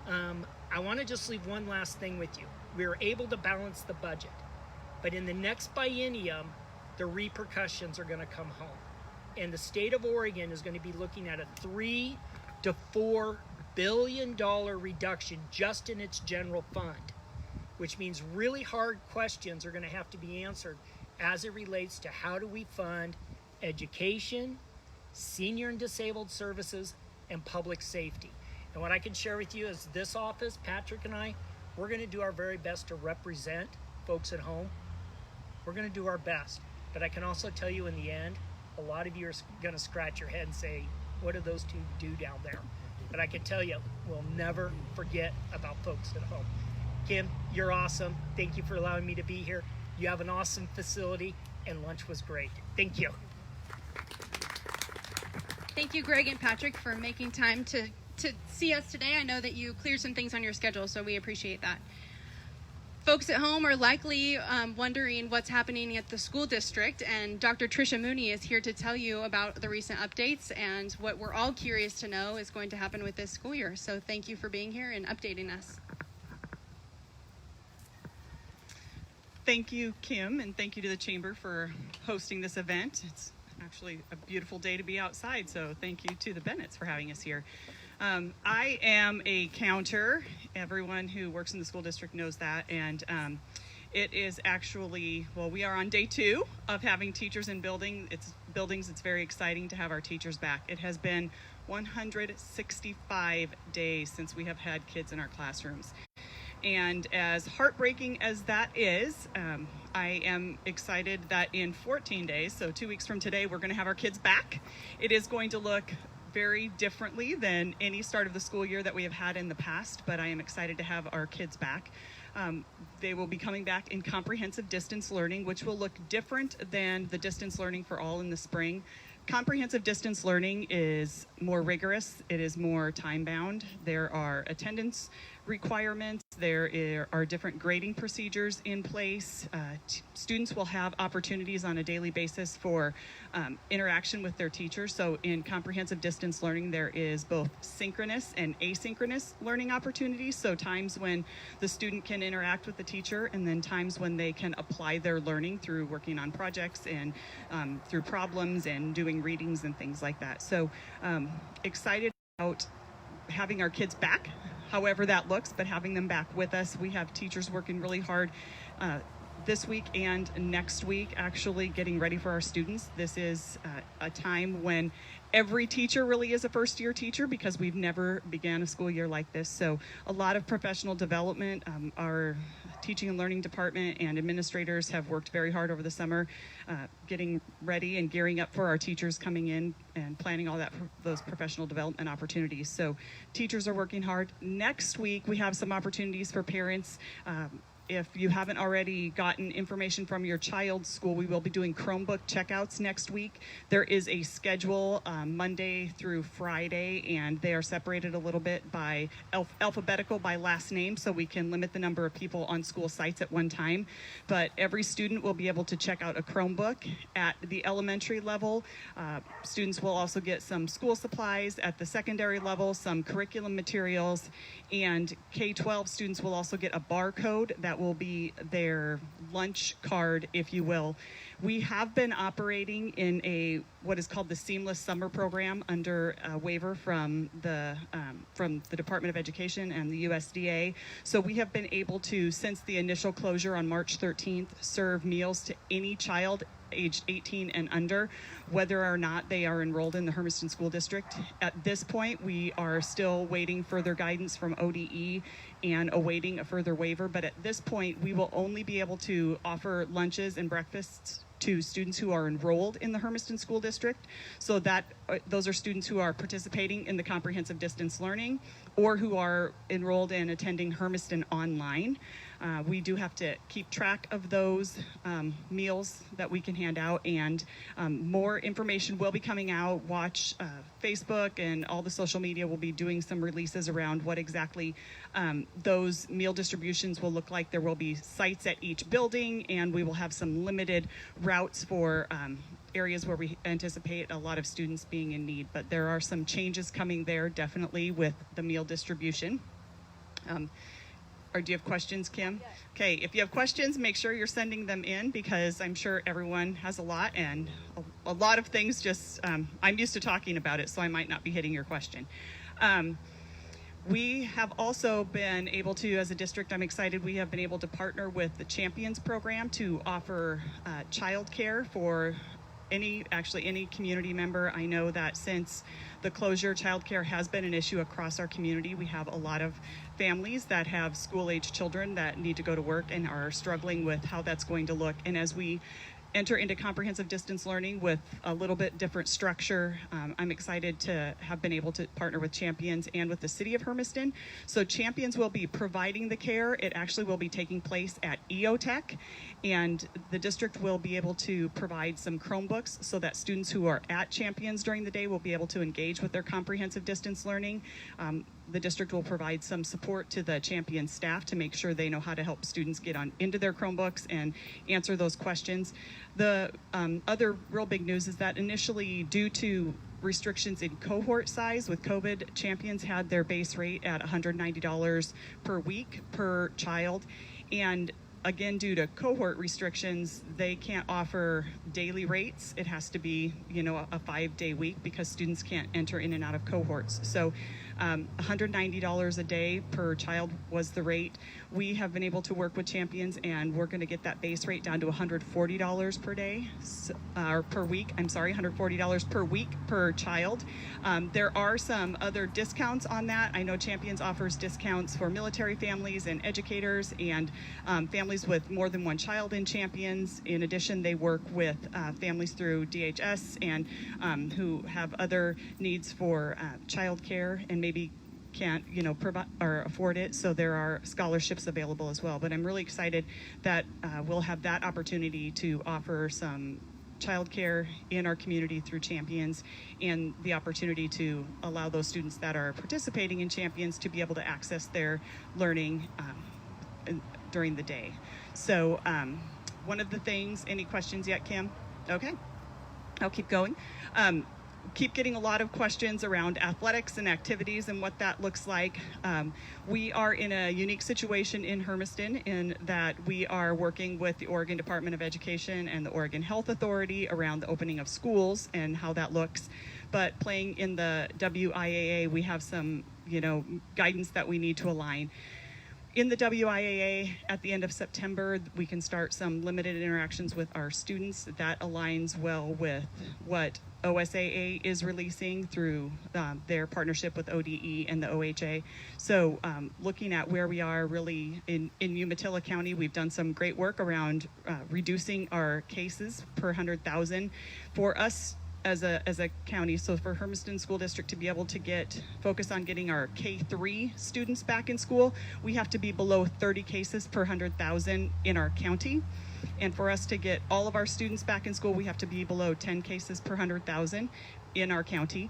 I want to just leave one last thing with you. We were able to balance the budget. But in the next biennium, the repercussions are going to come home. And the state of Oregon is going to be looking at a $3 to $4 billion reduction just in its general fund, which means really hard questions are going to have to be answered as it relates to how do we fund education, senior and disabled services, and public safety. And what I can share with you is this office, Patrick and I, we're going to do our very best to represent folks at home. We're going to do our best. But I can also tell you in the end, a lot of you are going to scratch your head and say, what do those two do down there? But I can tell you, we'll never forget about folks at home. Kim, you're awesome. Thank you for allowing me to be here. You have an awesome facility, and lunch was great. Thank you. Thank you, Greg and Patrick, for making time to see us today. I know that you cleared some things on your schedule, so we appreciate that. Folks at home are likely wondering what's happening at the school district, and Dr. Tricia Mooney is here to tell you about the recent updates and what we're all curious to know is going to happen with this school year. So thank you for being here and updating us. Thank you, Kim, and thank you to the Chamber for hosting this event. It's actually a beautiful day to be outside, so thank you to the Bennetts for having us here. I am a counter. Everyone who works in the school district knows that, and it is actually, well, we are on day 2 of having teachers in buildings. It's very exciting to have our teachers back. It has been 165 days since we have had kids in our classrooms. And as heartbreaking as that is, I am excited that in 14 days, so 2 weeks from today, we're going to have our kids back. It is going to look very differently than any start of the school year that we have had in the past, but I am excited to have our kids back. They will be coming back in comprehensive distance learning, which will look different than the distance learning for all in the spring. Comprehensive distance learning is more rigorous. It is more time-bound. There are attendance requirements. There are different grading procedures in place. Students will have opportunities on a daily basis for interaction with their teachers. So in comprehensive distance learning, there is both synchronous and asynchronous learning opportunities. So times when the student can interact with the teacher, and then times when they can apply their learning through working on projects and through problems and doing readings and things like that. So excited about having our kids back, however that looks, but having them back with us. We have teachers working really hard this week and next week, actually getting ready for our students. This is a time when every teacher really is a first-year teacher because we've never began a school year like this. So a lot of professional development. Our teaching and learning department and administrators have worked very hard over the summer getting ready and gearing up for our teachers coming in and planning all that, those professional development opportunities. So teachers are working hard. Next week, we have some opportunities for parents. If you haven't already gotten information from your child's school, we will be doing Chromebook checkouts next week. There is a schedule Monday through Friday, and they are separated a little bit by alphabetical by last name, so we can limit the number of people on school sites at one time. But every student will be able to check out a Chromebook. At the elementary level, students will also get some school supplies. At the secondary level, some curriculum materials, and K-12 students will also get a barcode that will be their lunch card, if you will. We have been operating in what is called the Seamless Summer Program under a waiver from the Department of Education and the USDA. So we have been able to, since the initial closure on March 13th, serve meals to any child aged 18 and under, whether or not they are enrolled in the Hermiston School District. At this point, we are still waiting further guidance from ODE and awaiting a further waiver. But at this point, we will only be able to offer lunches and breakfasts to students who are enrolled in the Hermiston School District. So that those are students who are participating in the comprehensive distance learning or who are enrolled in attending Hermiston online. We do have to keep track of those meals that we can hand out, and more information will be coming out. Watch Facebook and all the social media will be doing some releases around what exactly those meal distributions will look like. There will be sites at each building, and we will have some limited routes for areas where we anticipate a lot of students being in need. But there are some changes coming there, definitely, with the meal distribution. Or do you have questions, Kim? Yes. Okay, if you have questions, make sure you're sending them in, because I'm sure everyone has a lot, and a lot of things just, I'm used to talking about it, so I might not be hitting your question. We have also been able to, as a district, I'm excited, we have been able to partner with the Champions program to offer childcare for any community member. I know that since the closure, childcare has been an issue across our community. We have a lot of families that have school-age children that need to go to work and are struggling with how that's going to look. And as we enter into comprehensive distance learning with a little bit different structure, I'm excited to have been able to partner with Champions and with the city of Hermiston. So Champions will be providing the care. It actually will be taking place at EOTech, and the district will be able to provide some Chromebooks so that students who are at Champions during the day will be able to engage with their comprehensive distance learning. The district will provide some support to the Champion staff to make sure they know how to help students get on into their Chromebooks and answer those questions. The other real big news is that initially, due to restrictions in cohort size with COVID, Champions had their base rate at $190 per week per child. And again, due to cohort restrictions, they can't offer daily rates. It has to be, a 5-day week because students can't enter in and out of cohorts. So $190 a day per child was the rate. We have been able to work with Champions, and we're going to get that base rate down to $140 per day, or per week. I'm sorry, $140 per week per child. There are some other discounts on that. I know Champions offers discounts for military families and educators and families with more than one child in Champions. In addition, they work with families through DHS and who have other needs for child care and maybe can't provide or afford it, so there are scholarships available as well. But I'm really excited that we'll have that opportunity to offer some childcare in our community through Champions, and the opportunity to allow those students that are participating in Champions to be able to access their learning during the day. So one of the things, any questions yet, Kim? Okay, I'll keep going. Keep getting a lot of questions around athletics and activities and what that looks like. We are in a unique situation in Hermiston in that we are working with the Oregon Department of Education and the Oregon Health Authority around the opening of schools and how that looks. But playing in the WIAA, we have some, guidance that we need to align. In the WIAA, at the end of September, we can start some limited interactions with our students. That aligns well with what OSAA is releasing through their partnership with ODE and the OHA. So looking at where we are really in Umatilla County, we've done some great work around reducing our cases per 100,000. For us as a county, so for Hermiston School District to be able to focus on getting our K-3 students back in school, we have to be below 30 cases per 100,000 in our county. And for us to get all of our students back in school, we have to be below 10 cases per 100,000 in our county.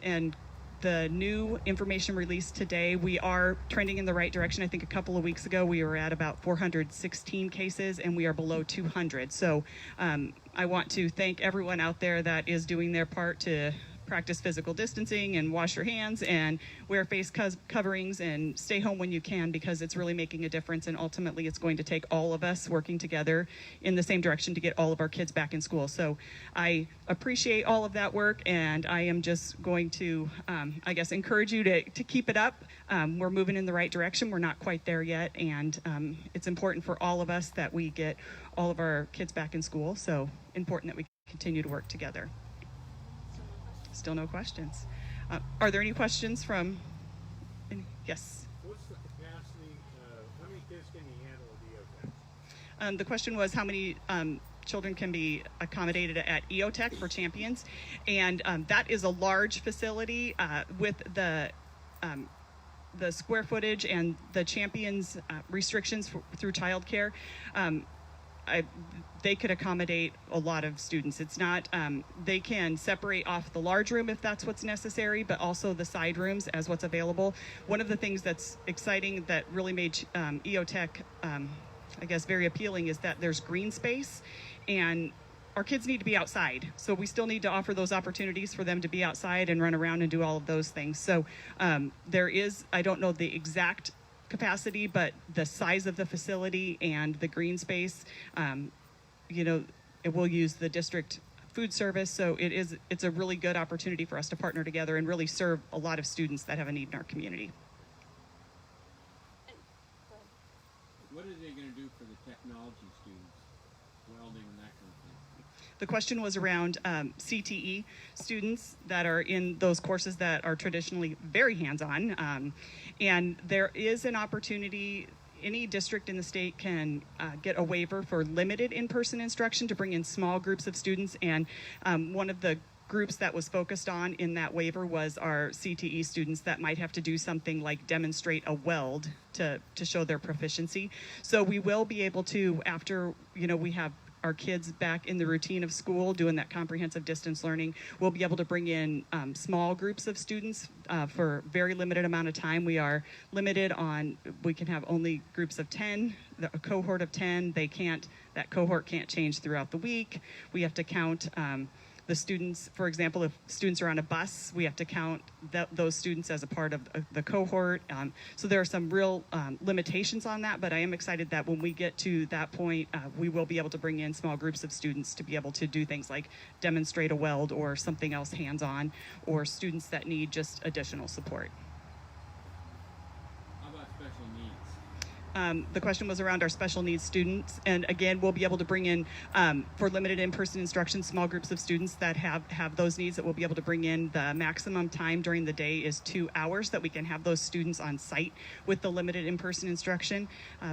And the new information released today, we are trending in the right direction. I think a couple of weeks ago, we were at about 416 cases, and we are below 200. So I want to thank everyone out there that is doing their part to practice physical distancing and wash your hands and wear face coverings and stay home when you can, because it's really making a difference, and ultimately it's going to take all of us working together in the same direction to get all of our kids back in school. So I appreciate all of that work, and I am just going to encourage you to keep it up. We're moving in the right direction. We're not quite there yet, and it's important for all of us that we get all of our kids back in school, so important that we continue to work together. Still no questions. Are there any questions from? Yes. What's the capacity? How many kids can you handle at EOTech? The question was how many children can be accommodated at EOTech for Champions, and that is a large facility with the square footage and the Champions restrictions through childcare. They could accommodate a lot of students. It's not, they can separate off the large room if that's what's necessary, but also the side rooms as what's available. One of the things that's exciting that really made EOTech, I guess, very appealing is that there's green space, and our kids need to be outside. So we still need to offer those opportunities for them to be outside and run around and do all of those things. So there is, I don't know the exact capacity, but the size of the facility and the green space, it will use the district food service. So it's a really good opportunity for us to partner together and really serve a lot of students that have a need in our community. What are they going to do for the technology students, welding and that kind of thing? The question was around CTE students that are in those courses that are traditionally very hands-on. And there is an opportunity. Any district in the state can get a waiver for limited in-person instruction to bring in small groups of students. And one of the groups that was focused on in that waiver was our CTE students that might have to do something like demonstrate a weld to show their proficiency. So we will be able to, after we have our kids back in the routine of school doing that comprehensive distance learning, we'll be able to bring in small groups of students for very limited amount of time. We are limited on, we can have only groups of 10, a cohort of 10. That cohort can't change throughout the week. We have to count the students. For example, if students are on a bus, we have to count those students as a part of the cohort. So there are some real limitations on that, but I am excited that when we get to that point, we will be able to bring in small groups of students to be able to do things like demonstrate a weld or something else hands-on, or students that need just additional support. How about special needs? The question was around our special needs students, and again, we'll be able to bring in, for limited in-person instruction, small groups of students that have those needs that we'll be able to bring in. The maximum time during the day is 2 hours that we can have those students on site with the limited in-person instruction.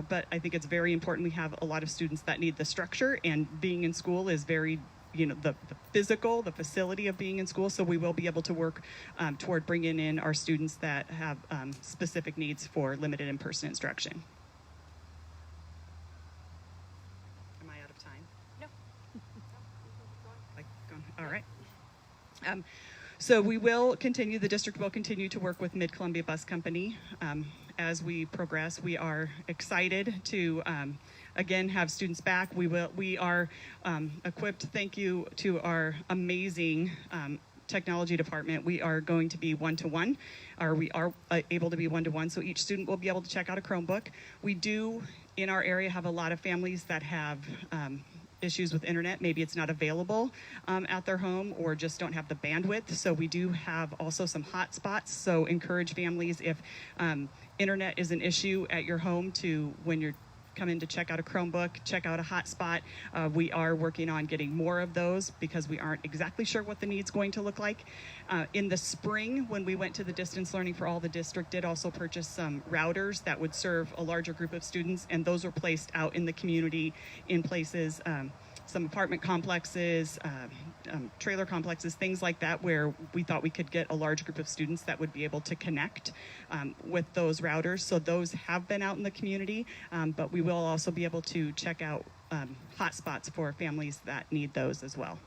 But I think it's very important. We have a lot of students that need the structure, and being in school is very, the facility of being in school. So we will be able to work toward bringing in our students that have specific needs for limited in-person instruction. All right. So we will continue, the district will continue to work with Mid-Columbia Bus Company as we progress. We are excited to, again, have students back. We are equipped, thank you to our amazing technology department. We are going to be one-to-one, or we are able to be one-to-one, so each student will be able to check out a Chromebook. We do, in our area, have a lot of families that have issues with internet. Maybe it's not available at their home, or just don't have the bandwidth. So we do have also some hotspots. So encourage families, if internet is an issue at your home, to, when you're coming to check out a Chromebook, check out a hotspot. We are working on getting more of those because we aren't exactly sure what the need's going to look like. In the spring, when we went to the distance learning for all, the district did also purchase some routers that would serve a larger group of students, and those were placed out in the community in places, some apartment complexes, trailer complexes, things like that, where we thought we could get a large group of students that would be able to connect with those routers. So those have been out in the community, but we will also be able to check out hotspots for families that need those as well.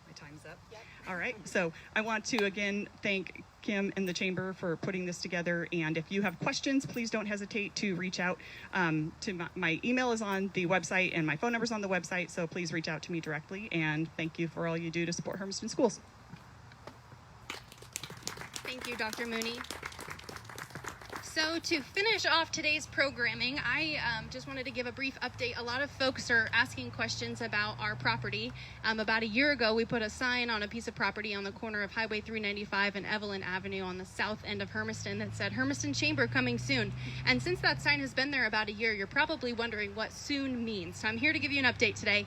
My time's up. Yep. All right, so I want to again thank Kim and the Chamber for putting this together, and if you have questions, please don't hesitate to reach out to my email is on the website, and my phone number is on the website, so please reach out to me directly, and thank you for all you do to support Hermiston schools. Thank you, Dr. Mooney. So to finish off today's programming, I just wanted to give a brief update. A lot of folks are asking questions about our property. About a year ago, we put a sign on a piece of property on the corner of Highway 395 and Evelyn Avenue on the south end of Hermiston that said Hermiston Chamber coming soon. And since that sign has been there about a year, you're probably wondering what soon means. So I'm here to give you an update today.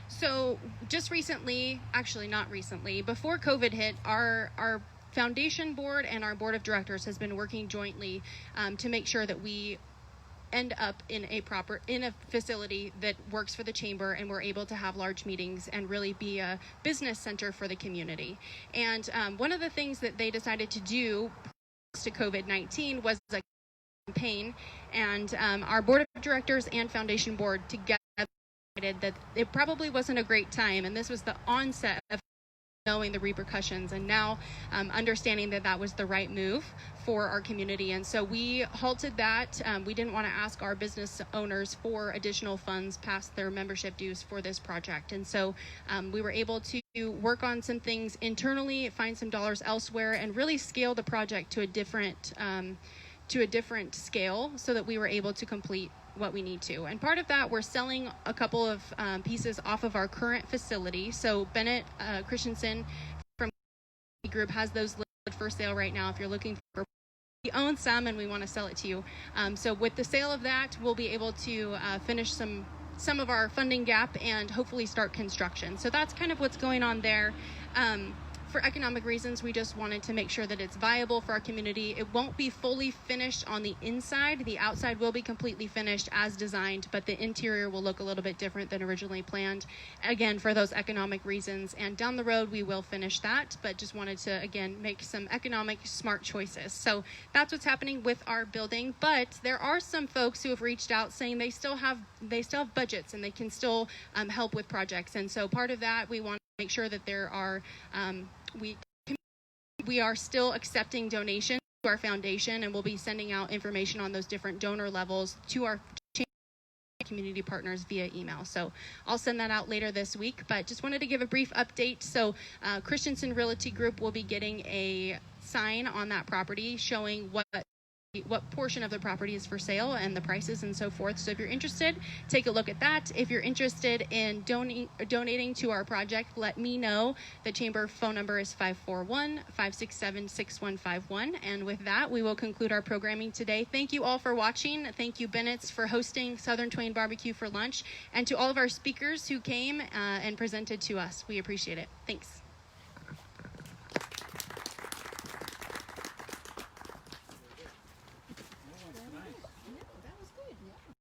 So just recently, actually not recently, before COVID hit, our foundation board and our board of directors has been working jointly to make sure that we end up in a facility that works for the chamber, and we're able to have large meetings and really be a business center for the community. And one of the things that they decided to do to COVID-19 was a campaign, and our board of directors and foundation board together decided that it probably wasn't a great time, and this was the onset of knowing the repercussions, and now understanding that that was the right move for our community. And so we halted that. We didn't want to ask our business owners for additional funds past their membership dues for this project. And so we were able to work on some things internally, find some dollars elsewhere, and really scale the project to a different scale so that we were able to complete what we need to. And part of that, we're selling a couple of pieces off of our current facility. So Bennett Christensen from Group has those listed for sale right now if you're looking for. We own some and we want to sell it to you. So with the sale of that, we'll be able to finish some of our funding gap and hopefully start construction. So that's kind of what's going on there. For economic reasons, we just wanted to make sure that it's viable for our community. It won't be fully finished on the inside. The outside will be completely finished as designed, but the interior will look a little bit different than originally planned, again, for those economic reasons. And down the road, we will finish that, but just wanted to, again, make some economic smart choices. So that's what's happening with our building. But there are some folks who have reached out saying they still have budgets and they can still help with projects. And so part of that, we want to make sure that there are we are still accepting donations to our foundation, and we'll be sending out information on those different donor levels to our community partners via email. So I'll send that out later this week, but just wanted to give a brief update. So Christensen Realty Group will be getting a sign on that property showing what portion of the property is for sale and the prices and so forth. So if you're interested, take a look at that. If you're interested in donating to our project, let me know. The chamber phone number is 541-567-6151. And with that, we will conclude our programming today. Thank you all for watching. Thank you, Bennett's, for hosting Southern Twain Barbecue for lunch, and to all of our speakers who came and presented to us. We appreciate it. Thanks.